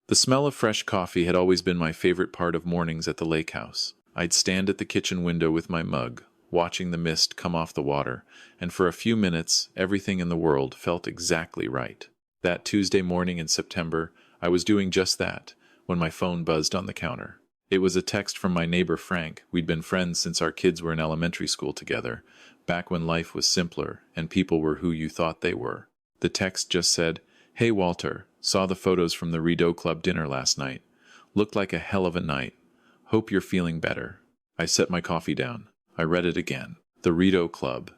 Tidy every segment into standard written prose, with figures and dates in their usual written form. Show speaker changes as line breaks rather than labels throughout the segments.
The smell of fresh coffee had always been my favorite part of mornings at the lake house. I'd stand at the kitchen window with my mug, watching the mist come off the water, and for a few minutes, everything in the world felt exactly right. That Tuesday morning in September, I was doing just that, when my phone buzzed on the counter. It was a text from my neighbor Frank. We'd been friends since our kids were in elementary school together, back when life was simpler and people were who you thought they were. The text just said, "Hey Walter, saw the photos from the Rideau Club dinner last night. Looked like a hell of a night. Hope you're feeling better." I set my coffee down. I read it again. The Rideau Club.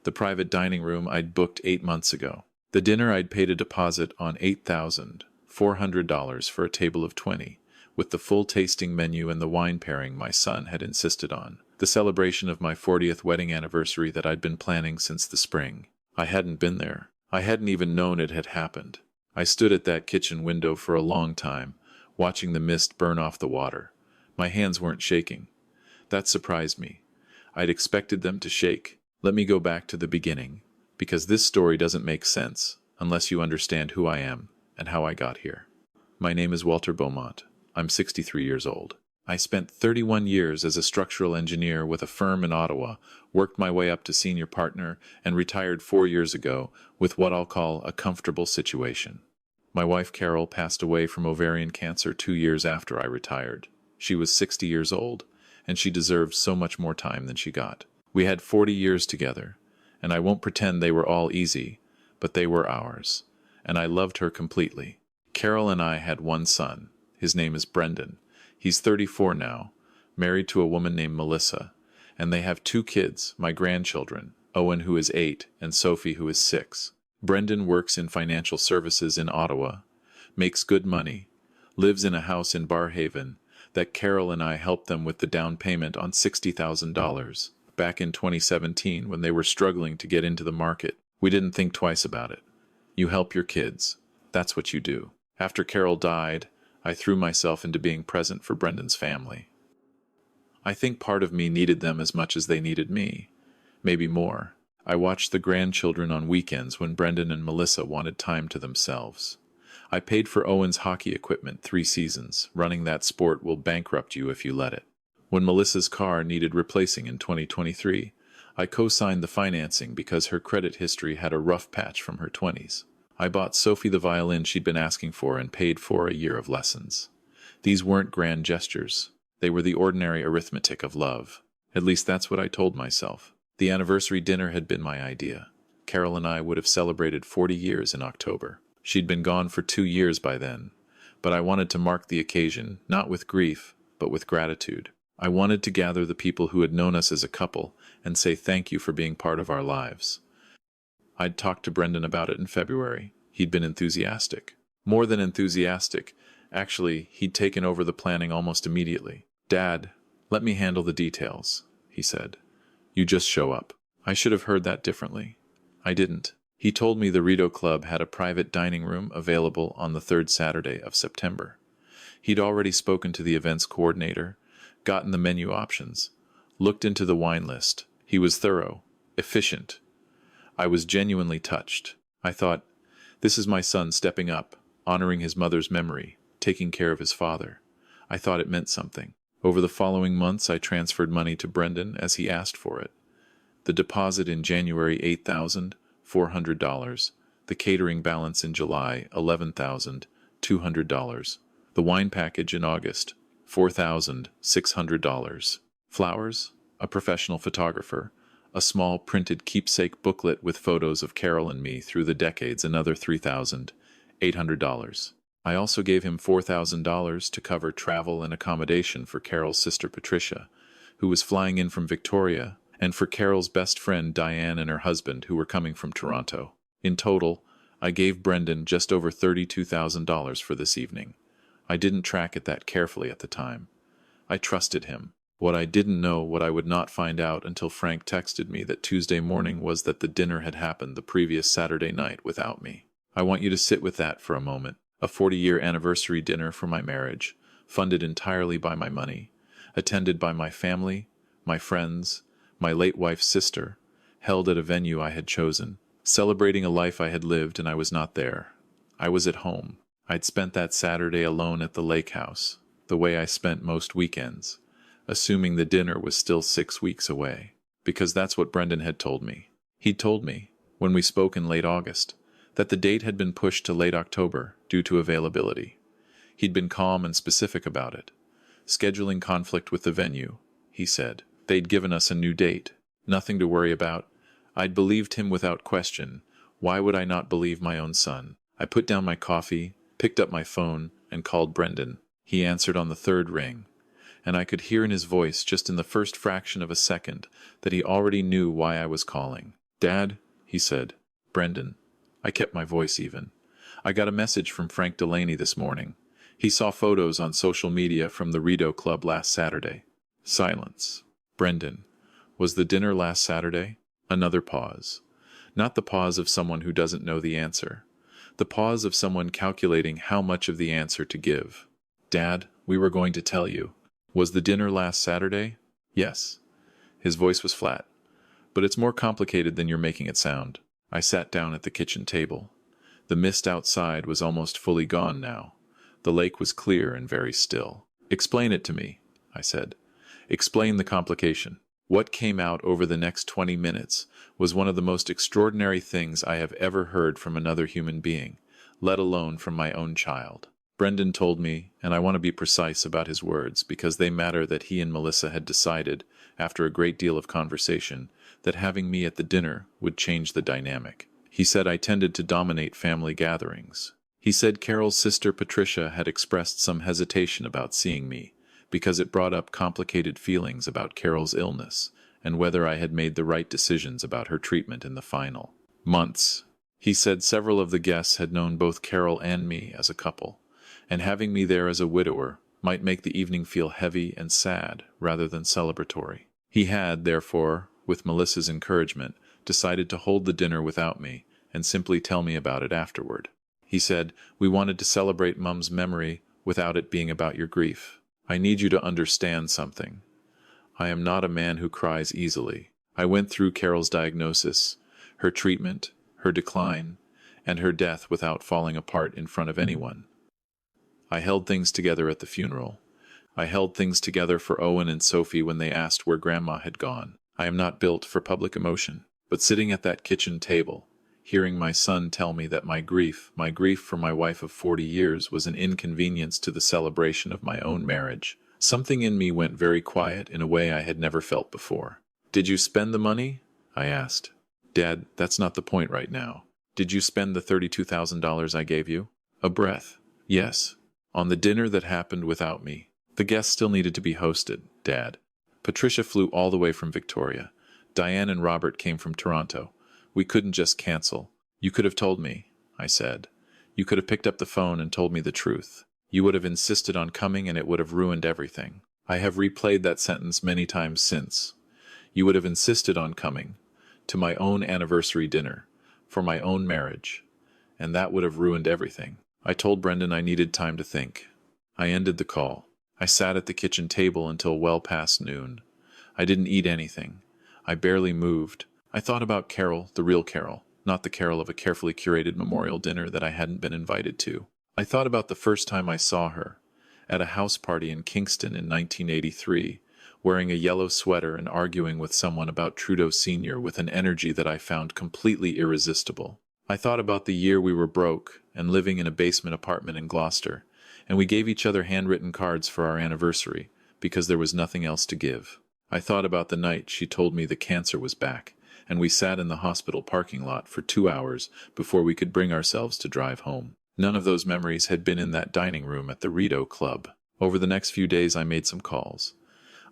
The private dining room I'd booked 8 months ago. The dinner I'd paid a deposit on $8,400 for a table of 20, with the full tasting menu and the wine pairing my son had insisted on. The celebration of my 40th wedding anniversary that I'd been planning since the spring. I hadn't been there. I hadn't even known it had happened. I stood at that kitchen window for a long time, watching the mist burn off the water. My hands weren't shaking. That surprised me. I'd expected them to shake. Let me go back to the beginning, because this story doesn't make sense unless you understand who I am and how I got here. My name is Walter Beaumont. I'm 63 years old. I spent 31 years as a structural engineer with a firm in Ottawa, worked my way up to senior partner, and retired 4 years ago with what I'll call a comfortable situation. My wife Carol passed away from ovarian cancer 2 years after I retired. She was 60 years old, and she deserved so much more time than she got. We had 40 years together, and I won't pretend they were all easy, but they were ours, and I loved her completely. Carol and I had one son. His name is Brendan. He's 34 now, married to a woman named Melissa, and they have 2 kids, my grandchildren, Owen, who is 8, and Sophie, who is 6. Brendan works in financial services in Ottawa, makes good money, lives in a house in Barhaven that Carol and I helped them with the down payment on $60,000 back in 2017 when they were struggling to get into the market. We didn't think twice about it. You help your kids. That's what you do. After Carol died, I threw myself into being present for Brendan's family. I think part of me needed them as much as they needed me, maybe more. I watched the grandchildren on weekends when Brendan and Melissa wanted time to themselves. I paid for Owen's hockey equipment 3 seasons. Running that sport will bankrupt you if you let it. When Melissa's car needed replacing in 2023, I co-signed the financing because her credit history had a rough patch from her 20s. I bought Sophie the violin she'd been asking for and paid for a year of lessons. These weren't grand gestures. They were the ordinary arithmetic of love. At least that's what I told myself. The anniversary dinner had been my idea. Carol and I would have celebrated 40 years in October. She'd been gone for 2 years by then, but I wanted to mark the occasion, not with grief, but with gratitude. I wanted to gather the people who had known us as a couple and say thank you for being part of our lives. I'd talked to Brendan about it in February. He'd been enthusiastic. More than enthusiastic. Actually, he'd taken over the planning almost immediately. "Dad, let me handle the details," he said. "You just show up." I should have heard that differently. I didn't. He told me the Rideau Club had a private dining room available on the 3rd Saturday of September. He'd already spoken to the events coordinator, gotten the menu options, looked into the wine list. He was thorough, efficient. I was genuinely touched. I thought, this is my son stepping up, honoring his mother's memory, taking care of his father. I thought it meant something. Over the following months, I transferred money to Brendan as he asked for it. The deposit in January, $8,400. The catering balance in July, $11,200. The wine package in August, $4,600. Flowers, a professional photographer, a small printed keepsake booklet with photos of Carol and me through the decades, another $3,800. I also gave him $4,000 to cover travel and accommodation for Carol's sister Patricia, who was flying in from Victoria, and for Carol's best friend Diane and her husband, who were coming from Toronto. In total, I gave Brendan just over $32,000 for this evening. I didn't track it that carefully at the time. I trusted him. What I didn't know, what I would not find out until Frank texted me that Tuesday morning, was that the dinner had happened the previous Saturday night without me. I want you to sit with that for a moment. A 40-year anniversary dinner for my marriage, funded entirely by my money, attended by my family, my friends, my late wife's sister, held at a venue I had chosen, celebrating a life I had lived, and I was not there. I was at home. I'd spent that Saturday alone at the lake house, the way I spent most weekends, assuming the dinner was still 6 weeks away, because that's what Brendan had told me. He'd told me, when we spoke in late August, that the date had been pushed to late October due to availability. He'd been calm and specific about it. Scheduling conflict with the venue, he said. They'd given us a new date. Nothing to worry about. I'd believed him without question. Why would I not believe my own son? I put down my coffee, picked up my phone, and called Brendan. He answered on the third ring, and I could hear in his voice just in the first fraction of a second that he already knew why I was calling. "Dad," he said. "Brendan." I kept my voice even. "I got a message from Frank Delaney this morning. He saw photos on social media from the Rideau Club last Saturday." Silence. "Brendan, was the dinner last Saturday?" Another pause. Not the pause of someone who doesn't know the answer. The pause of someone calculating how much of the answer to give. "Dad, we were going to tell you. Was the dinner last Saturday?" "Yes." His voice was flat. "But it's more complicated than you're making it sound." I sat down at the kitchen table. The mist outside was almost fully gone now. The lake was clear and very still. "Explain it to me," I said. "Explain the complication." What came out over the next 20 minutes was one of the most extraordinary things I have ever heard from another human being, let alone from my own child. Brendan told me, and I want to be precise about his words because they matter, that he and Melissa had decided, after a great deal of conversation, that having me at the dinner would change the dynamic. He said I tended to dominate family gatherings. He said Carol's sister Patricia had expressed some hesitation about seeing me, because it brought up complicated feelings about Carol's illness and whether I had made the right decisions about her treatment in the final months. He said several of the guests had known both Carol and me as a couple, and having me there as a widower might make the evening feel heavy and sad rather than celebratory. He had, therefore, with Melissa's encouragement, decided to hold the dinner without me and simply tell me about it afterward. He said, "We wanted to celebrate Mum's memory without it being about your grief. I need you to understand something. I am not a man who cries easily. I went through Carol's diagnosis, her treatment, her decline, and her death without falling apart in front of anyone. I held things together at the funeral. I held things together for Owen and Sophie when they asked where Grandma had gone. I am not built for public emotion. But sitting at that kitchen table, hearing my son tell me that my grief for my wife of 40 years was an inconvenience to the celebration of my own marriage, something in me went very quiet in a way I had never felt before. "Did you spend the money?" I asked. "Dad, that's not the point right now. Did you spend the $32,000 I gave you?" A breath. "Yes. On the dinner that happened without me. The guests still needed to be hosted, Dad. Patricia flew all the way from Victoria. Diane and Robert came from Toronto. We couldn't just cancel. You could have told me," I said. "You could have picked up the phone and told me the truth. You would have insisted on coming and it would have ruined everything." I have replayed that sentence many times since. You would have insisted on coming to my own anniversary dinner, for my own marriage, and that would have ruined everything. I told Brendan I needed time to think. I ended the call. I sat at the kitchen table until well past noon. I didn't eat anything. I barely moved. I thought about Carol, the real Carol, not the Carol of a carefully curated memorial dinner that I hadn't been invited to. I thought about the first time I saw her, at a house party in Kingston in 1983, wearing a yellow sweater and arguing with someone about Trudeau Sr. with an energy that I found completely irresistible. I thought about the year we were broke and living in a basement apartment in Gloucester, and we gave each other handwritten cards for our anniversary because there was nothing else to give. I thought about the night she told me the cancer was back, and we sat in the hospital parking lot for 2 hours before we could bring ourselves to drive home. None of those memories had been in that dining room at the Rideau Club. Over the next few days I made some calls.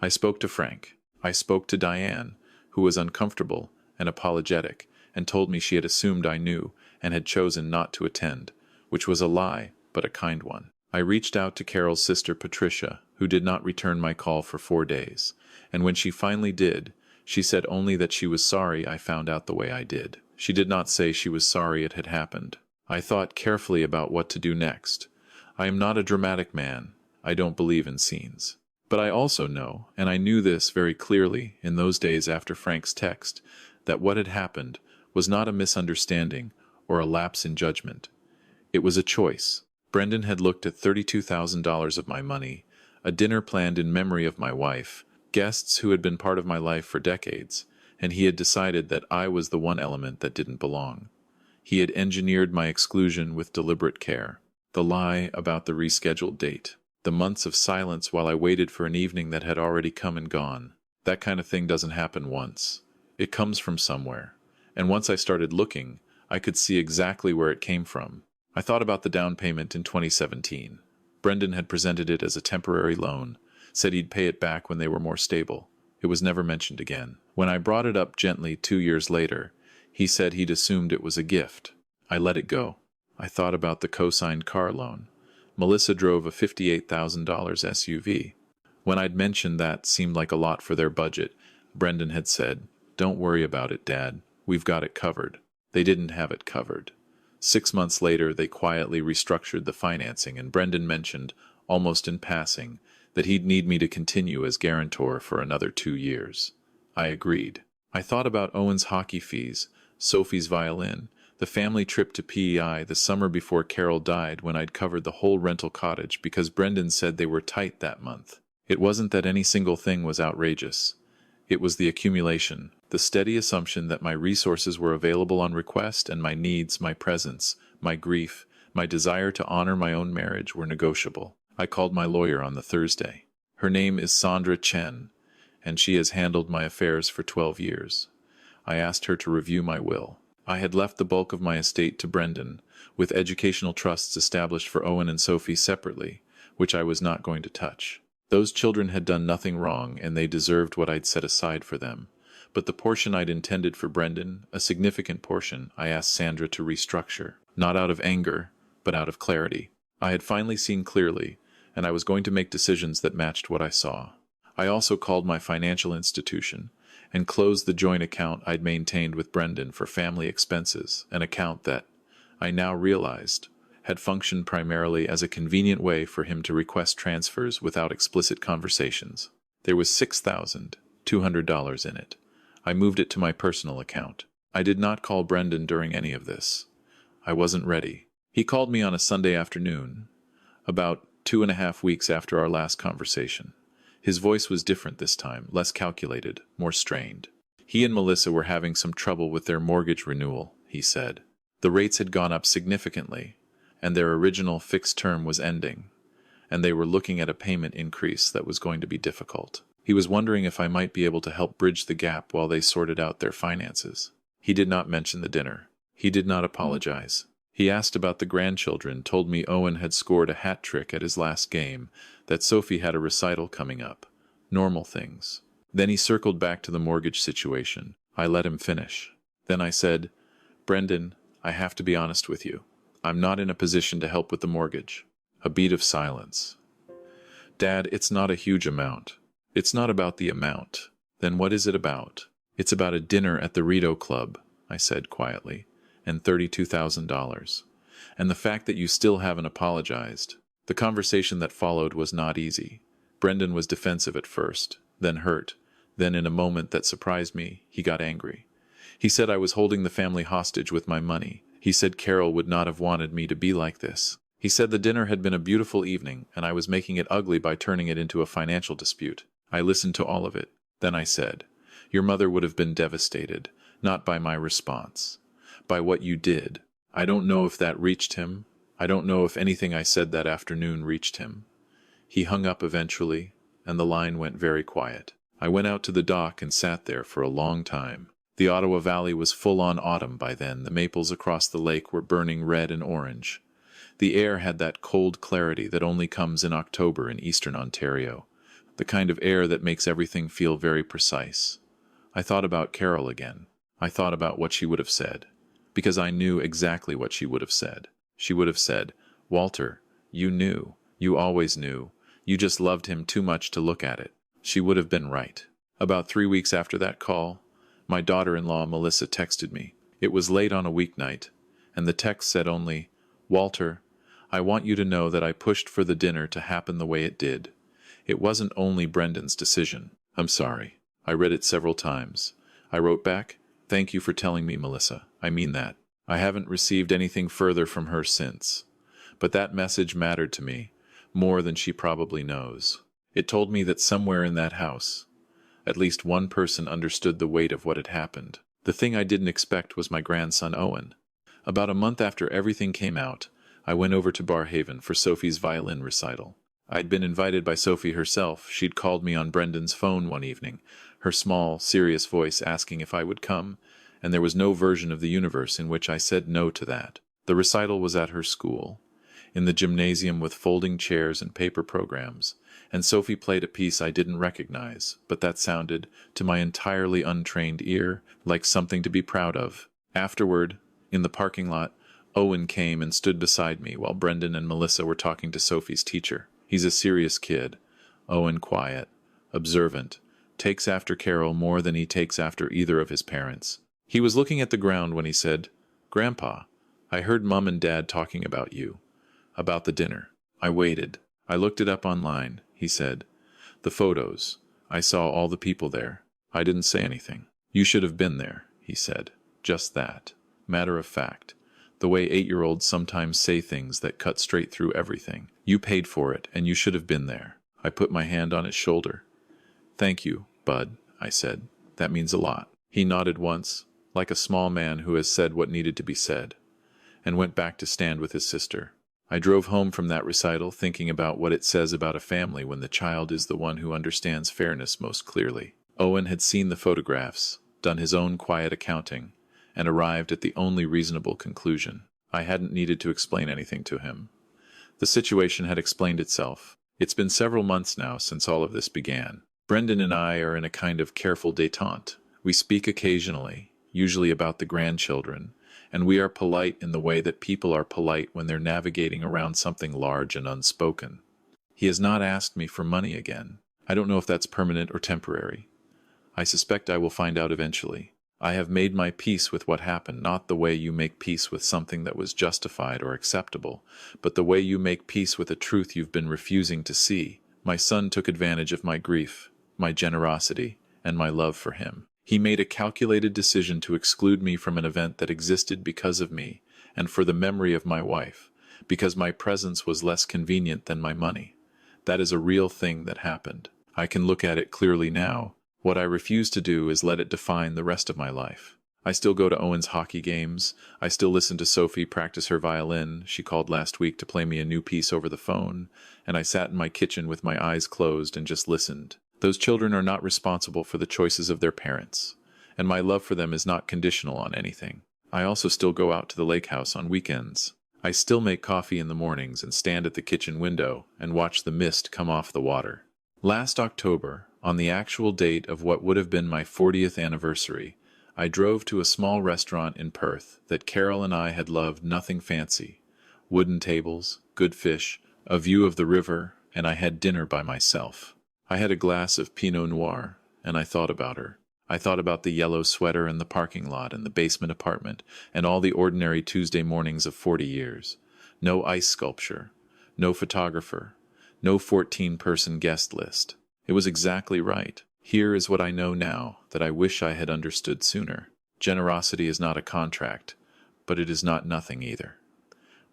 I spoke to Frank. I spoke to Diane, who was uncomfortable and apologetic, and told me she had assumed I knew and had chosen not to attend, which was a lie, but a kind one. I reached out to Carol's sister Patricia, who did not return my call for 4 days, and when she finally did, she said only that she was sorry I found out the way I did. She did not say she was sorry it had happened. I thought carefully about what to do next. I am not a dramatic man. I don't believe in scenes. But I also know, and I knew this very clearly in those days after Frank's text, that what had happened was not a misunderstanding or a lapse in judgment. It was a choice. Brendan had looked at $32,000 of my money, a dinner planned in memory of my wife, guests who had been part of my life for decades, and he had decided that I was the one element that didn't belong. He had engineered my exclusion with deliberate care. The lie about the rescheduled date. The months of silence while I waited for an evening that had already come and gone. That kind of thing doesn't happen once. It comes from somewhere. And once I started looking, I could see exactly where it came from. I thought about the down payment in 2017. Brendan had presented it as a temporary loan, said he'd pay it back when they were more stable. It was never mentioned again. When I brought it up gently 2 years later, he said he'd assumed it was a gift. I let it go. I thought about the co-signed car loan. Melissa drove a $58,000 SUV. When I'd mentioned that seemed like a lot for their budget, Brendan had said, "Don't worry about it, Dad. We've got it covered." They didn't have it covered. 6 months later, they quietly restructured the financing, and Brendan mentioned, almost in passing, that he'd need me to continue as guarantor for another 2 years. I agreed. I thought about Owen's hockey fees, Sophie's violin, the family trip to PEI the summer before Carol died when I'd covered the whole rental cottage because Brendan said they were tight that month. It wasn't that any single thing was outrageous. It was the accumulation, the steady assumption that my resources were available on request and my needs, my presence, my grief, my desire to honor my own marriage were negotiable. I called my lawyer on the Thursday. Her name is Sandra Chen, and she has handled my affairs for 12 years. I asked her to review my will. I had left the bulk of my estate to Brendan, with educational trusts established for Owen and Sophie separately, which I was not going to touch. Those children had done nothing wrong, and they deserved what I'd set aside for them. But the portion I'd intended for Brendan, a significant portion, I asked Sandra to restructure, not out of anger, but out of clarity. I had finally seen clearly, and I was going to make decisions that matched what I saw. I also called my financial institution and closed the joint account I'd maintained with Brendan for family expenses, an account that, I now realized, had functioned primarily as a convenient way for him to request transfers without explicit conversations. There was $6,200 in it. I moved it to my personal account. I did not call Brendan during any of this. I wasn't ready. He called me on a Sunday afternoon, about 2.5 weeks after our last conversation. His voice was different this time, less calculated, more strained. He and Melissa were having some trouble with their mortgage renewal, he said. The rates had gone up significantly, and their original fixed term was ending, and they were looking at a payment increase that was going to be difficult. He was wondering if I might be able to help bridge the gap while they sorted out their finances. He did not mention the dinner. He did not apologize. He asked about the grandchildren, told me Owen had scored a hat trick at his last game, that Sophie had a recital coming up. Normal things. Then he circled back to the mortgage situation. I let him finish. Then I said, "Brendan, I have to be honest with you. I'm not in a position to help with the mortgage." A beat of silence. "Dad, it's not a huge amount." "It's not about the amount." "Then what is it about?" "It's about a dinner at the Rito Club," I said quietly, "and $32,000. And the fact that you still haven't apologized." The conversation that followed was not easy. Brendan was defensive at first, then hurt, then in a moment that surprised me, he got angry. He said I was holding the family hostage with my money. He said Carol would not have wanted me to be like this. He said the dinner had been a beautiful evening, and I was making it ugly by turning it into a financial dispute. I listened to all of it. Then I said, "Your mother would have been devastated, not by my response, by what you did." I don't know if that reached him. I don't know if anything I said that afternoon reached him. He hung up eventually, and the line went very quiet. I went out to the dock and sat there for a long time. The Ottawa Valley was full-on autumn by then. The maples across the lake were burning red and orange. The air had that cold clarity that only comes in October in eastern Ontario, the kind of air that makes everything feel very precise. I thought about Carol again. I thought about what she would have said, because I knew exactly what she would have said. She would have said, "Walter, you knew. You always knew. You just loved him too much to look at it." She would have been right. About 3 weeks after that call, my daughter-in-law Melissa texted me. It was late on a weeknight, and the text said only, "Walter, I want you to know that I pushed for the dinner to happen the way it did. It wasn't only Brendan's decision. I'm sorry." I read it several times. I wrote back, "Thank you for telling me, Melissa. I mean that." I haven't received anything further from her since. But that message mattered to me, more than she probably knows. It told me that somewhere in that house, at least one person understood the weight of what had happened. The thing I didn't expect was my grandson Owen. About a month after everything came out, I went over to Barhaven for Sophie's violin recital. I'd been invited by Sophie herself. She'd called me on Brendan's phone one evening, her small, serious voice asking if I would come, and there was no version of the universe in which I said no to that. The recital was at her school, in the gymnasium with folding chairs and paper programs, and Sophie played a piece I didn't recognize, but that sounded, to my entirely untrained ear, like something to be proud of. Afterward, in the parking lot, Owen came and stood beside me while Brendan and Melissa were talking to Sophie's teacher. He's a serious kid. Owen quiet, observant, takes after Carol more than he takes after either of his parents. He was looking at the ground when he said, "Grandpa, I heard Mom and Dad talking about you, about the dinner." I waited. "I looked it up online," he said. "The photos. I saw all the people there. I didn't say anything." "You should have been there," he said. Just that. Matter of fact. The way 8-year-olds sometimes say things that cut straight through everything. "You paid for it, and you should have been there." I put my hand on his shoulder. "Thank you, Bud," I said. "That means a lot." He nodded once, like a small man who has said what needed to be said, and went back to stand with his sister. I drove home from that recital thinking about what it says about a family when the child is the one who understands fairness most clearly. Owen had seen the photographs, done his own quiet accounting, and arrived at the only reasonable conclusion. I hadn't needed to explain anything to him. The situation had explained itself. It's been several months now since all of this began. Brendan and I are in a kind of careful détente. We speak occasionally, usually about the grandchildren, and we are polite in the way that people are polite when they're navigating around something large and unspoken. He has not asked me for money again. I don't know if that's permanent or temporary. I suspect I will find out eventually. I have made my peace with what happened, not the way you make peace with something that was justified or acceptable, but the way you make peace with a truth you've been refusing to see. My son took advantage of my grief, my generosity, and my love for him. He made a calculated decision to exclude me from an event that existed because of me, and for the memory of my wife, because my presence was less convenient than my money. That is a real thing that happened. I can look at it clearly now. What I refuse to do is let it define the rest of my life. I still go to Owen's hockey games. I still listen to Sophie practice her violin. She called last week to play me a new piece over the phone, and I sat in my kitchen with my eyes closed and just listened. Those children are not responsible for the choices of their parents, and my love for them is not conditional on anything. I also still go out to the lake house on weekends. I still make coffee in the mornings and stand at the kitchen window and watch the mist come off the water. Last October, on the actual date of what would have been my 40th anniversary, I drove to a small restaurant in Perth that Carol and I had loved. Nothing fancy. Wooden tables, good fish, a view of the river, and I had dinner by myself. I had a glass of Pinot Noir, and I thought about her. I thought about the yellow sweater and the parking lot and the basement apartment and all the ordinary Tuesday mornings of 40 years. No ice sculpture, no photographer, no 14-person guest list. It was exactly right. Here is what I know now that I wish I had understood sooner. Generosity is not a contract, but it is not nothing either.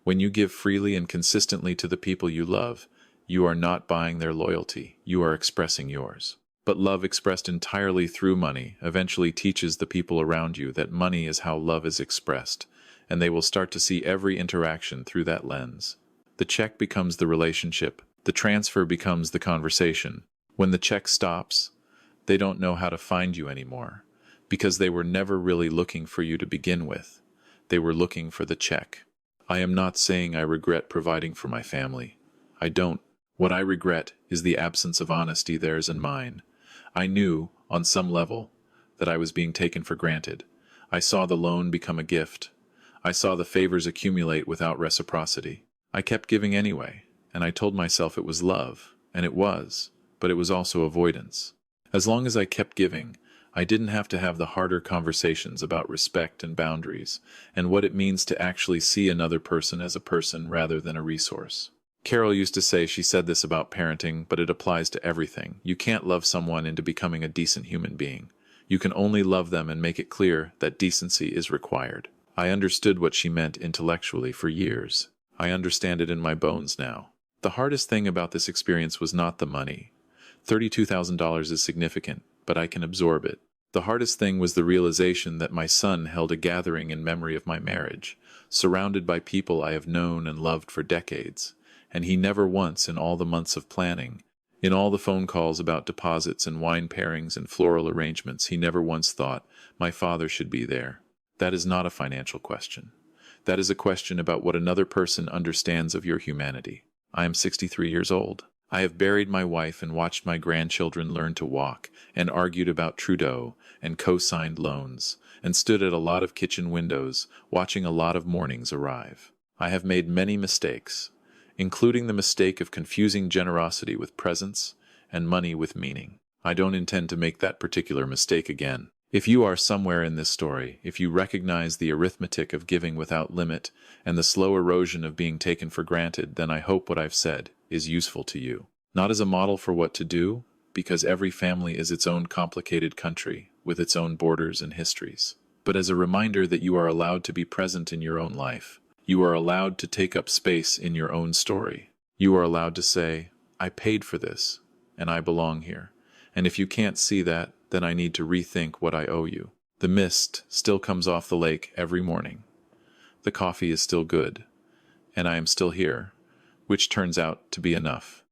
When you give freely and consistently to the people you love, you are not buying their loyalty, you are expressing yours. But love expressed entirely through money eventually teaches the people around you that money is how love is expressed, and they will start to see every interaction through that lens. The check becomes the relationship, the transfer becomes the conversation. When the check stops, they don't know how to find you anymore, because they were never really looking for you to begin with. They were looking for the check. I am not saying I regret providing for my family. I don't. What I regret is the absence of honesty, theirs and mine. I knew, on some level, that I was being taken for granted. I saw the loan become a gift. I saw the favors accumulate without reciprocity. I kept giving anyway, and I told myself it was love, and it was, but it was also avoidance. As long as I kept giving, I didn't have to have the harder conversations about respect and boundaries, and what it means to actually see another person as a person rather than a resource. Carol used to say she said this about parenting, but it applies to everything. You can't love someone into becoming a decent human being. You can only love them and make it clear that decency is required. I understood what she meant intellectually for years. I understand it in my bones now. The hardest thing about this experience was not the money. $32,000 is significant, but I can absorb it. The hardest thing was the realization that my son held a gathering in memory of my marriage, surrounded by people I have known and loved for decades, and he never once, in all the months of planning, in all the phone calls about deposits and wine pairings and floral arrangements, he never once thought, my father should be there. That is not a financial question. That is a question about what another person understands of your humanity. I am 63 years old. I have buried my wife and watched my grandchildren learn to walk, and argued about Trudeau and co-signed loans, and stood at a lot of kitchen windows, watching a lot of mornings arrive. I have made many mistakes, including the mistake of confusing generosity with presents and money with meaning. I don't intend to make that particular mistake again. If you are somewhere in this story, if you recognize the arithmetic of giving without limit and the slow erosion of being taken for granted, then I hope what I've said is useful to you. Not as a model for what to do, because every family is its own complicated country with its own borders and histories, but as a reminder that you are allowed to be present in your own life. You are allowed to take up space in your own story. You are allowed to say, I paid for this, and I belong here. And if you can't see that, then I need to rethink what I owe you. The mist still comes off the lake every morning. The coffee is still good, and I am still here, which turns out to be enough.